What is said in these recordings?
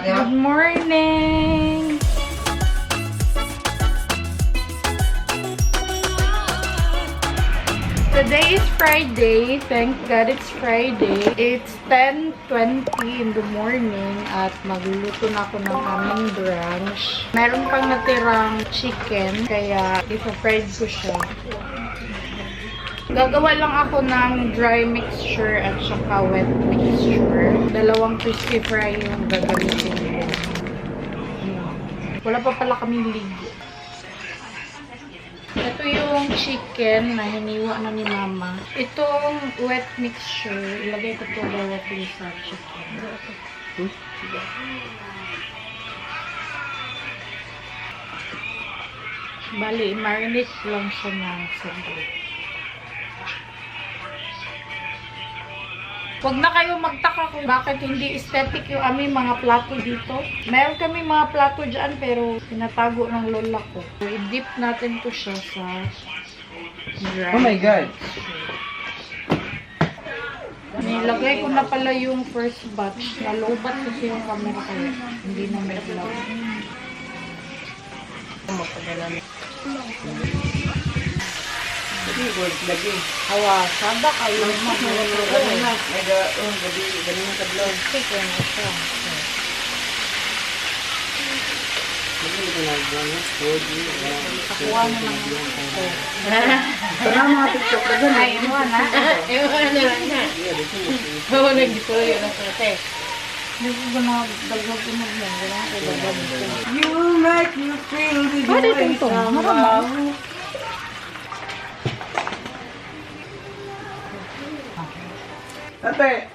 Good morning! Today is Friday. Thank God it's Friday. It's 10:20 in the morning at magluluto na ako ng aming brunch. Meron pang natirang chicken kaya ipa-fried ko siya. Gagawa lang ako ng dry mixture at saka wet mixture. Dalawang crispy fry yung gagamitin ko. Wala pa pala kaming ligo. Ito yung chicken na hiniwa na ni Mama. Itong wet mixture, ilagay ko ito bawat sa chicken. Bali, marinate lang siya ng saglit. Huwag na kayo magtaka kung bakit hindi aesthetic yung aming mga plato dito. Meron kami mga plato dyan pero pinatago ng lola ko. So, i-dip natin to siya sa dry. Oh my God! Nilagay ko na pala yung first batch. Nalobat kasi yung camera kaya hindi na may vlog. Lagi. Hawa, sada kayo mo. Gabi na kadlaw. Chicken na siya. Nakuha na lang ito. Tara mga TikTok na gano'n. Ay, iwan na. Iwan na lang na. Oo, nag-deploy yun ang sate. Hindi ko ba nakadagdag ko mag-yan? You make me feel the Pwede way ito. Marama. Ate!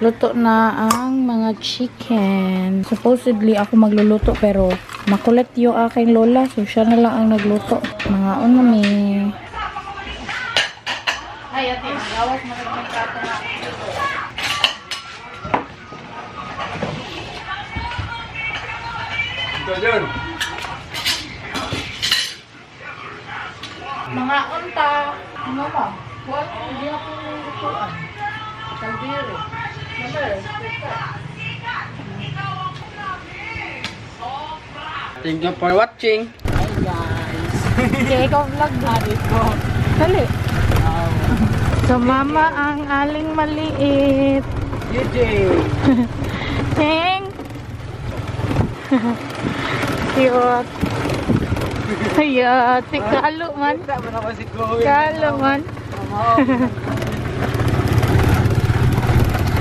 Luto na ang mga chicken. Supposedly ako magluluto pero makulit yung aking lola. So siya na lang ang nagluto. Mga unami. Ay, ate. Gawas mo na kato na. Ito yun! Mga unta. Ano ba? Wala. Hindi ako lutuan. Kaldero. Thank you for watching. Hi guys. Okay, ikaw vlog na dito. Dali. So mama ang aling maliit. DJ! Heng. Cute. Hayat. Kalo man. Kalo man.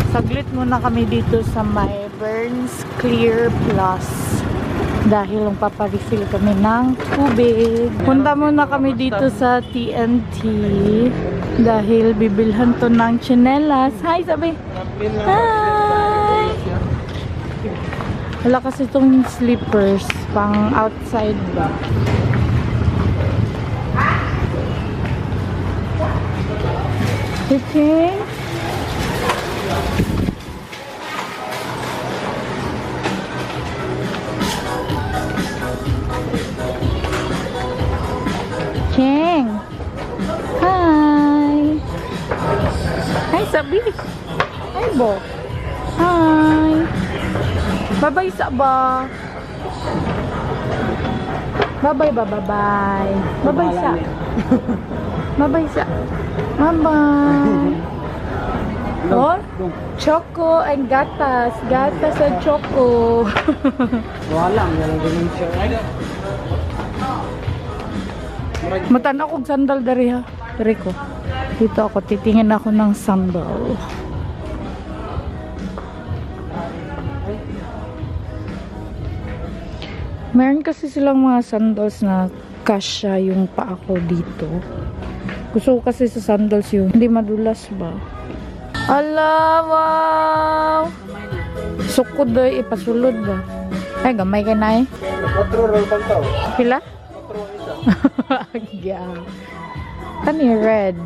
Saglit muna kami dito sa may Burns Clear Plus dahil paparefill kami ng tubig. Punta muna kami dito sa TNT dahil bibilhan to ng tsinelas. Hi, sabi! Hi! Wala kasi itong slippers pang outside ba. Okay. Cheng. Hi. Hi, Sabi. Hi, Bo. Hi. Bye-bye, Saba. Bye-bye, bye-bye. Bye-bye, Sa. Bye-bye, Sa. Bye-bye. Oh, choco and gatas. Gatas and choco. Wala, meron din yung siya. Matan ako sandal dari ha. Dari ko. Dito ako, titingin ako ng sandal. Meron kasi silang mga sandals na kasya yung paa ko dito. Gusto ko kasi sa sandals yung hindi madulas ba. Ala, wow! Sukod doy, ipasulod ba? Ay, gamay ka na eh. 4 roll pang tao. Pila? 4 isa. Yeah. Kani red.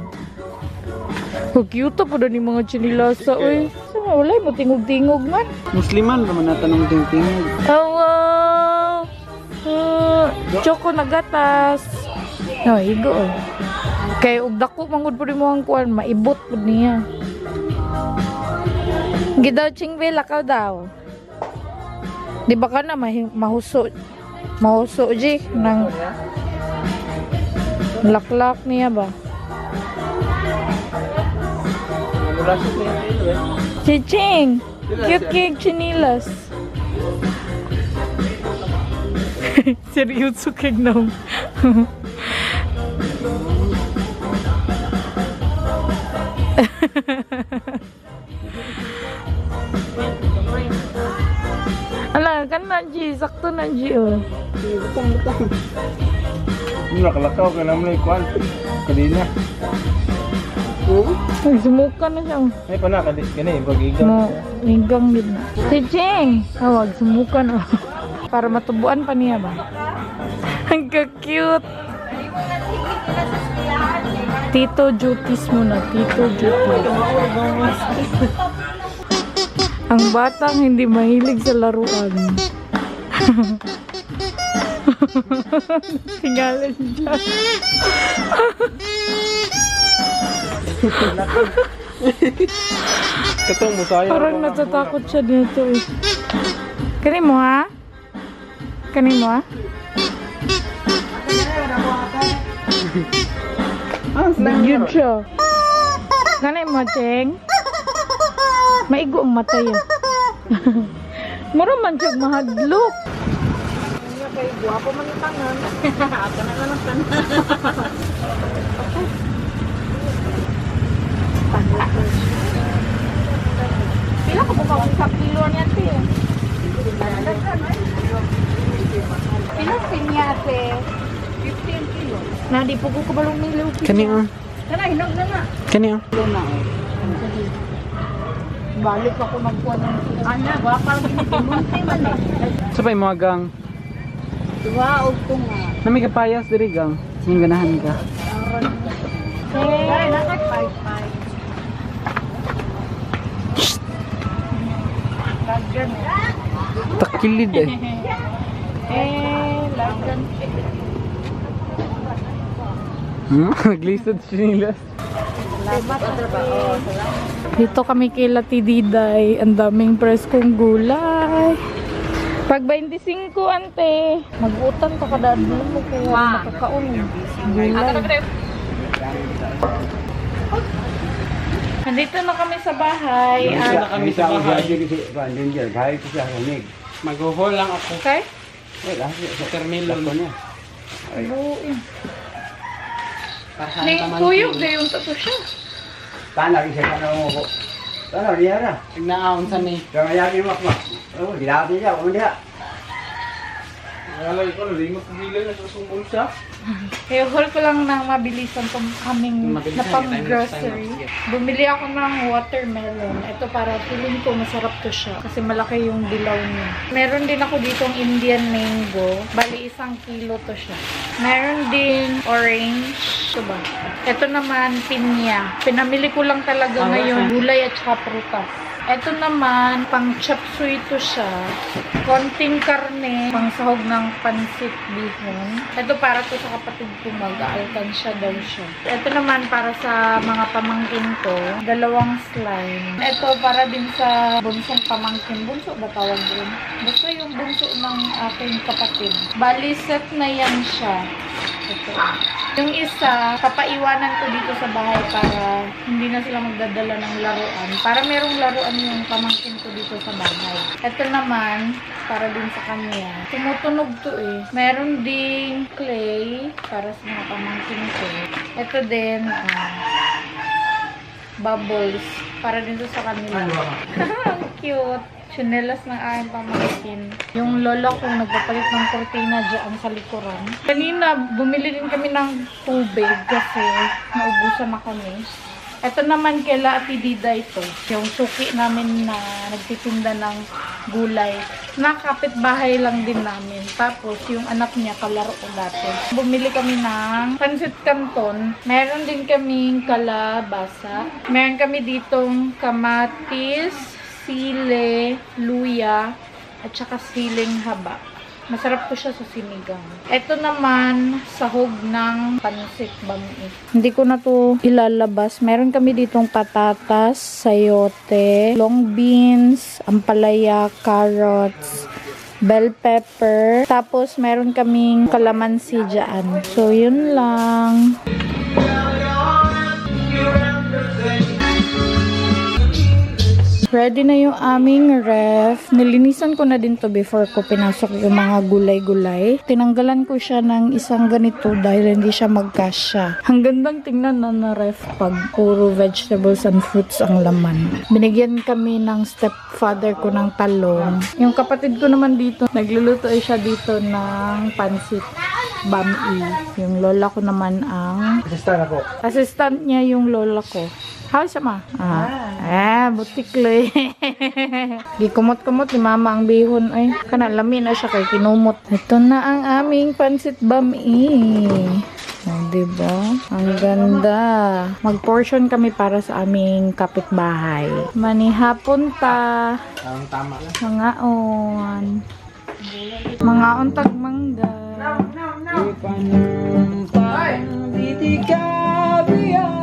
Kung cute po doon yung mga chinilasa. Uy, sama wala mo tingog-tingog man. Musliman naman natanong ting-tingog. Oh, wow! Choco na gatas. No, igo. Kay ug dako mangud po mo ang kuan, maibot po niya. Gidaw chingbe lakaw daw. Di ba ka na mahuso? Mahuso, G. Nang laklak niya ba? Chiching! Cute cake chinilas. Seryoso kag na. Ala, kan na G, sakto na G oh. Butang. Nakalakaw ka naman yung kwan. Kadina. Ay, sumuka na siya. Ay, pana, ganyan, pag-igang. Mo, higang yun na. Si Cheng! Tawag, sumuka na. Para matubuan pa niya ba? Ang ka-cute! Tito duties muna. Tito duties. Ang batang hindi mahilig sa laruan. Tinggalan siya. Katong mo sa'yo. Parang natatakot siya dito eh. Kani mo ha? Kani mo ha? Yun siya. Kani mo, Cheng? Maigo ang mata yun. Mura man siya mahadlok. Kay guwapo man yung tanan. Aka na lang tanan. Pila ka po kawang sa kilo niya, te? Pila sa niya, te? 15 kilo. Na, di po ko kabalong miliw. Kani ang? Kana, hinog na nga. Kani ang? Balik ako magkuha ng anya, wapa lang ginimunti man eh. Sabay mo agang. Wow, ko nga. Nami ka payas diri gang. Yung ganahan ka. Hey, nakag-5-5. Lagyan eh. Takilid eh. Lagyan. Naglisod sinilas. Dito kami kay Lati Diday. Ang daming preskong gulay. Pag 25, ante. Mag-utang ka kada doon mo kung makakaon. Gulay. Nandito na kami sa bahay. Kami sa bahay. Mag-uhol lang ako. Okay? Sa terminal niya. Buuin. Ning kuyog na yung tato siya. Tanah bisa kan mau kok. Tanah dia dah. Nagnaon sa ni. Jangan yakin mak mak. Oh, dia dia kau dia. Wala ko nalimot bilang na susumbol siya. Kaya haul ko lang ng mabilisan tong aming Mabilisan, napang time grocery. lapse. Bumili ako ng watermelon. Ito para feeling ko masarap to siya. Kasi malaki yung dilaw niya. Meron din ako ditong Indian mango. Bali 1 kilo to siya. Meron din orange. Ito ba? Ito naman pinya. Pinamili ko lang talaga ngayon gulay at saka prutas. Ito naman, pang chop suey to siya. Konting karne, pang sahog ng pansit bihon. Ito para to sa kapatid ko, mag-alkansya daw siya. Ito naman para sa mga pamangkin ko, 2 slime. Ito para din sa bunsong pamangkin. Bunso ba tawag din? Basta yung bunso ng aking kapatid. Bali, set na yan siya. Ito. Yung isa, papaiwanan ko dito sa bahay para hindi na sila magdadala ng laruan. Para merong laruan yung pamangkin ko dito sa bahay. Ito naman, para din sa kanya. Tumutunog to eh. Meron ding clay para sa mga pamangkin ko. Ito din, bubbles. Para din to sa kanila. Ang cute. Chinelas ng aking pamangkin. Yung lola ko nagpapalit ng kortina dyan sa likuran. Kanina, bumili din kami ng tubig kasi naubusan na kami. Ito naman kila Ate Dida ito. Yung suki namin na nagtitinda ng gulay. Nakapit bahay lang din namin. Tapos yung anak niya kalaro ko dati. Bumili kami ng pansit canton. Meron din kaming kalabasa. Meron kami ditong kamatis, sile, luya, at saka siling haba. Masarap to siya sa sinigang. Ito naman, sahog ng pansit bami. Hindi ko na to ilalabas. Meron kami ditong patatas, sayote, long beans, ampalaya, carrots, bell pepper. Tapos, meron kaming kalamansi dyan. So, yun lang. Ready na yung aming ref. Nilinisan ko na din to before ko pinasok yung mga gulay-gulay. Tinanggalan ko siya ng isang ganito dahil hindi siya magkasya. Ang gandang tingnan na ref pag puro vegetables and fruits ang laman. Binigyan kami ng stepfather ko ng talong. Yung kapatid ko naman dito, nagluluto siya dito ng pansit bami. Yung lola ko naman ang Assistant ako. assistant niya yung lola ko. How siya ma? Butikloy. Gikumot-kumot ni mama ang bihon. Ay, kanalami na siya kay kinumot. Ito na ang aming pansit bami. Oh, diba? Ang ganda. Mag-portion kami para sa aming kapitbahay. Manihapon ta. Ang tama lang. Mga on. Mga on tagmangga. Hindi ka biyan.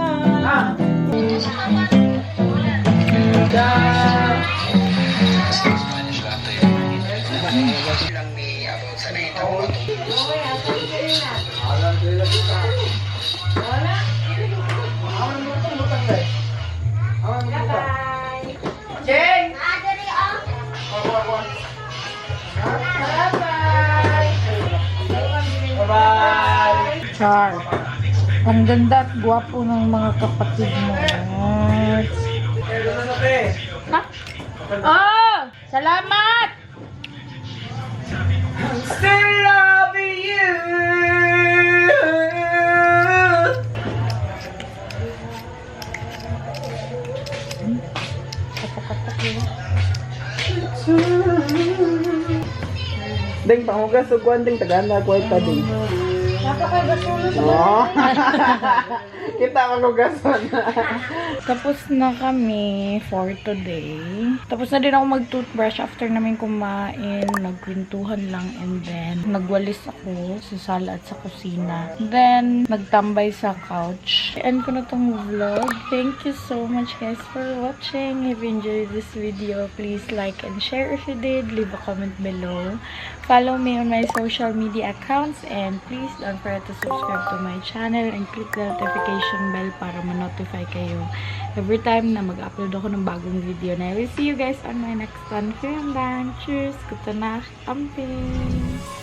Char. Ang ganda at gwapo ng mga kapatid mo. Ha? Oh! Salamat! Still loving you. Ding pangugas ug kwan ding tagana kwarta ding. Oh. Kita magugason. Tapos na kami for today. Tapos na din ako mag-toothbrush after namin kumain. Nagkwentuhan lang and then nagwalis ako sa sala at sa kusina. Then, nagtambay sa couch. End ko na tong vlog. Thank you so much guys for watching. If you enjoyed this video, please like and share if you did. Leave a comment below. Follow me on my social media accounts and please don't forget to subscribe to my channel and click the notification bell para ma-notify kayo every time na mag-upload ako ng bagong video. And I will see you guys on my next one. Cheers! Good night! Amping!